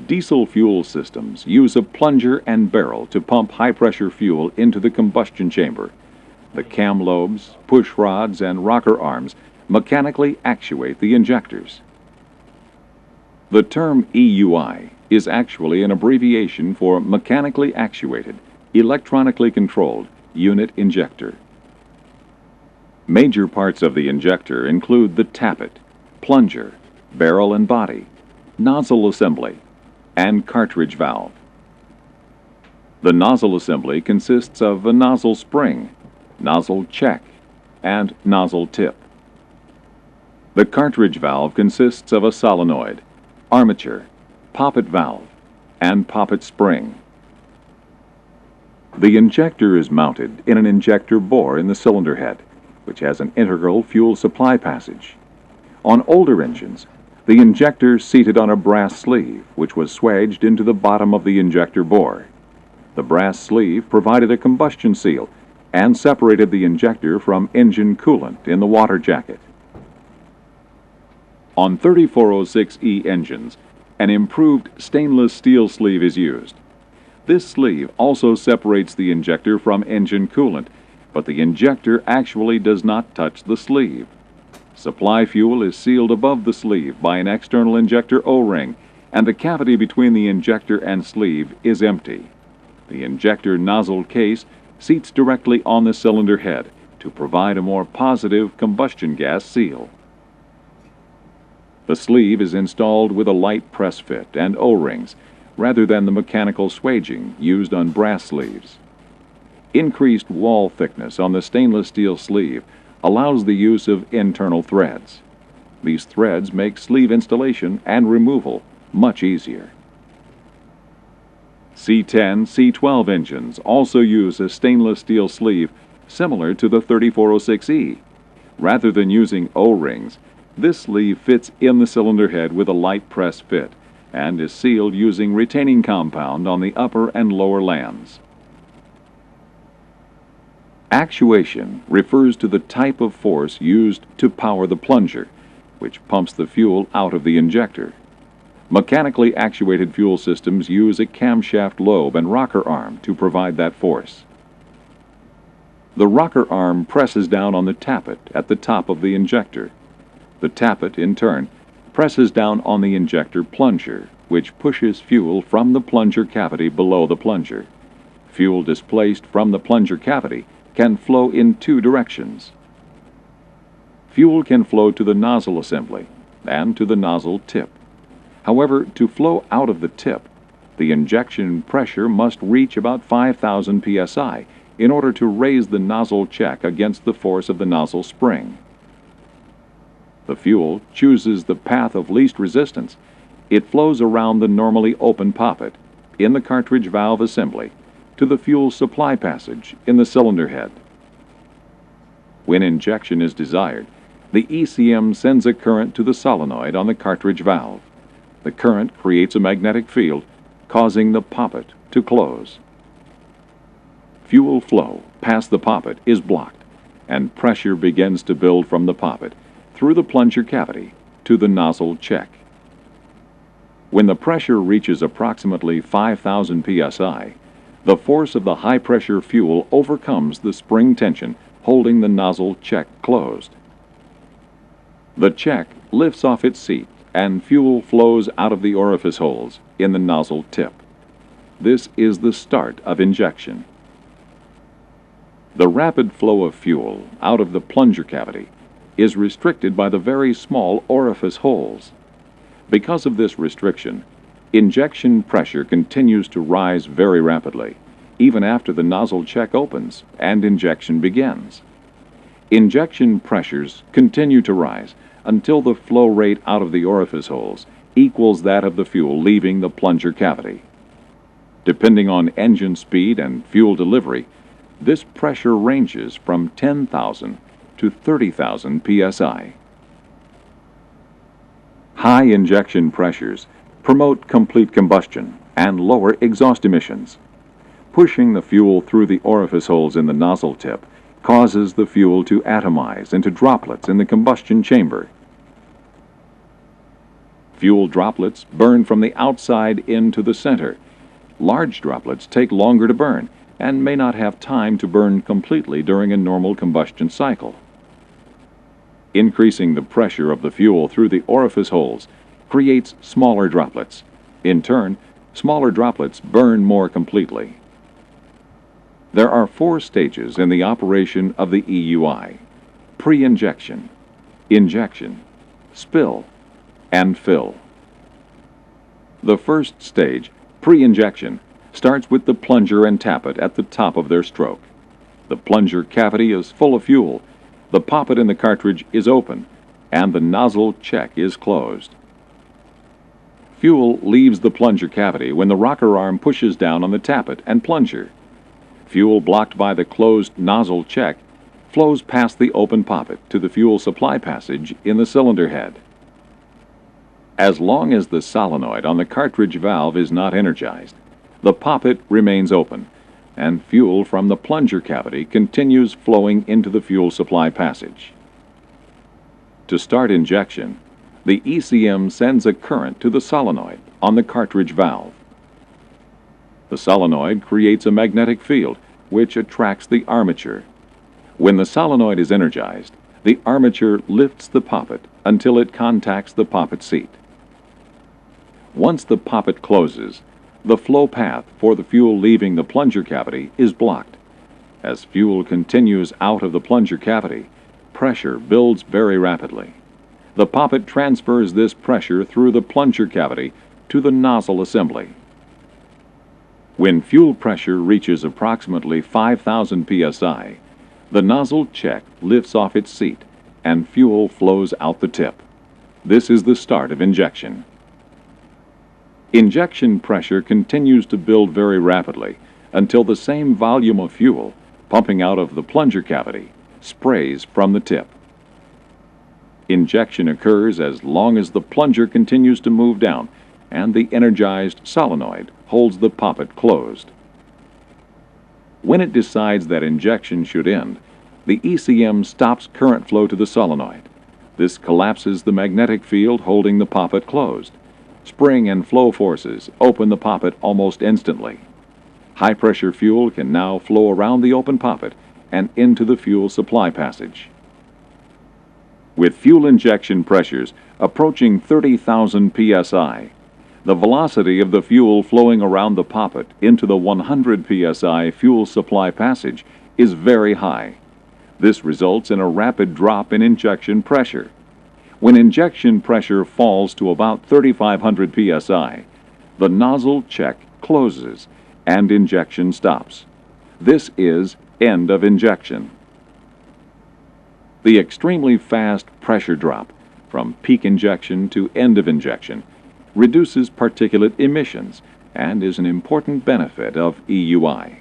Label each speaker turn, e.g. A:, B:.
A: Diesel fuel systems use a plunger and barrel to pump high-pressure fuel into the combustion chamber. The cam lobes, push rods, and rocker arms mechanically actuate the injectors. The term EUI is actually an abbreviation for mechanically actuated, electronically controlled unit injector. Major parts of the injector include the tappet, plunger, barrel and body, nozzle assembly, and cartridge valve. The nozzle assembly consists of a nozzle spring, nozzle check, and nozzle tip. The cartridge valve consists of a solenoid, armature, poppet valve, and poppet spring. The injector is mounted in an injector bore in the cylinder head, which has an integral fuel supply passage. On older engines, the injector seated on a brass sleeve, which was swaged into the bottom of the injector bore. The brass sleeve provided a combustion seal and separated the injector from engine coolant in the water jacket. On 3406E engines, an improved stainless steel sleeve is used. This sleeve also separates the injector from engine coolant, but the injector actually does not touch the sleeve. Supply fuel is sealed above the sleeve by an external injector O-ring, and the cavity between the injector and sleeve is empty. The injector nozzle case seats directly on the cylinder head to provide a more positive combustion gas seal. The sleeve is installed with a light press fit and O-rings rather than the mechanical swaging used on brass sleeves. Increased wall thickness on the stainless steel sleeve allows the use of internal threads. These threads make sleeve installation and removal much easier. C10, C12 engines also use a stainless steel sleeve similar to the 3406E. Rather than using O-rings, this sleeve fits in the cylinder head with a light press fit and is sealed using retaining compound on the upper and lower lands. Actuation refers to the type of force used to power the plunger, which pumps the fuel out of the injector. Mechanically actuated fuel systems use a camshaft lobe and rocker arm to provide that force. The rocker arm presses down on the tappet at the top of the injector. The tappet, in turn, presses down on the injector plunger, which pushes fuel from the plunger cavity below the plunger. Fuel displaced from the plunger cavity can flow in two directions. Fuel can flow to the nozzle assembly and to the nozzle tip. However, to flow out of the tip, the injection pressure must reach about 5,000 psi in order to raise the nozzle check against the force of the nozzle spring. The fuel chooses the path of least resistance. It flows around the normally open poppet in the cartridge valve assembly to the fuel supply passage in the cylinder head. When injection is desired, the ECM sends a current to the solenoid on the cartridge valve. The current creates a magnetic field, causing the poppet to close. Fuel flow past the poppet is blocked, and pressure begins to build from the poppet through the plunger cavity to the nozzle check. When the pressure reaches approximately 5,000 psi, the force of the high-pressure fuel overcomes the spring tension holding the nozzle check closed. The check lifts off its seat and fuel flows out of the orifice holes in the nozzle tip. This is the start of injection. The rapid flow of fuel out of the plunger cavity is restricted by the very small orifice holes. Because of this restriction, injection pressure continues to rise very rapidly, even after the nozzle check opens and injection begins. Injection pressures continue to rise until the flow rate out of the orifice holes equals that of the fuel leaving the plunger cavity. Depending on engine speed and fuel delivery, this pressure ranges from 10,000 to 30,000 psi. High injection pressures promote complete combustion and lower exhaust emissions. Pushing the fuel through the orifice holes in the nozzle tip causes the fuel to atomize into droplets in the combustion chamber. Fuel droplets burn from the outside into the center. Large droplets take longer to burn and may not have time to burn completely during a normal combustion cycle. Increasing the pressure of the fuel through the orifice holes creates smaller droplets. In turn, smaller droplets burn more completely. There are 4 stages in the operation of the EUI: pre-injection, injection, spill, and fill. The first stage, pre-injection, starts with the plunger and tappet at the top of their stroke. The plunger cavity is full of fuel, the poppet in the cartridge is open, and the nozzle check is closed. Fuel leaves the plunger cavity when the rocker arm pushes down on the tappet and plunger. Fuel blocked by the closed nozzle check flows past the open poppet to the fuel supply passage in the cylinder head. As long as the solenoid on the cartridge valve is not energized, the poppet remains open, and fuel from the plunger cavity continues flowing into the fuel supply passage. To start injection, the ECM sends a current to the solenoid on the cartridge valve. The solenoid creates a magnetic field which attracts the armature. When the solenoid is energized, the armature lifts the poppet until it contacts the poppet seat. Once the poppet closes, the flow path for the fuel leaving the plunger cavity is blocked. As fuel continues out of the plunger cavity, pressure builds very rapidly. The poppet transfers this pressure through the plunger cavity to the nozzle assembly. When fuel pressure reaches approximately 5,000 psi, the nozzle check lifts off its seat and fuel flows out the tip. This is the start of injection. Injection pressure continues to build very rapidly until the same volume of fuel, pumping out of the plunger cavity, sprays from the tip. Injection occurs as long as the plunger continues to move down and the energized solenoid holds the poppet closed. When it decides that injection should end, the ECM stops current flow to the solenoid. This collapses the magnetic field holding the poppet closed. Spring and flow forces open the poppet almost instantly. High-pressure fuel can now flow around the open poppet and into the fuel supply passage. With fuel injection pressures approaching 30,000 psi, the velocity of the fuel flowing around the poppet into the 100 psi fuel supply passage is very high. This results in a rapid drop in injection pressure. When injection pressure falls to about 3,500 psi, the nozzle check closes and injection stops. This is end of injection. The extremely fast pressure drop from peak injection to end of injection reduces particulate emissions and is an important benefit of EUI.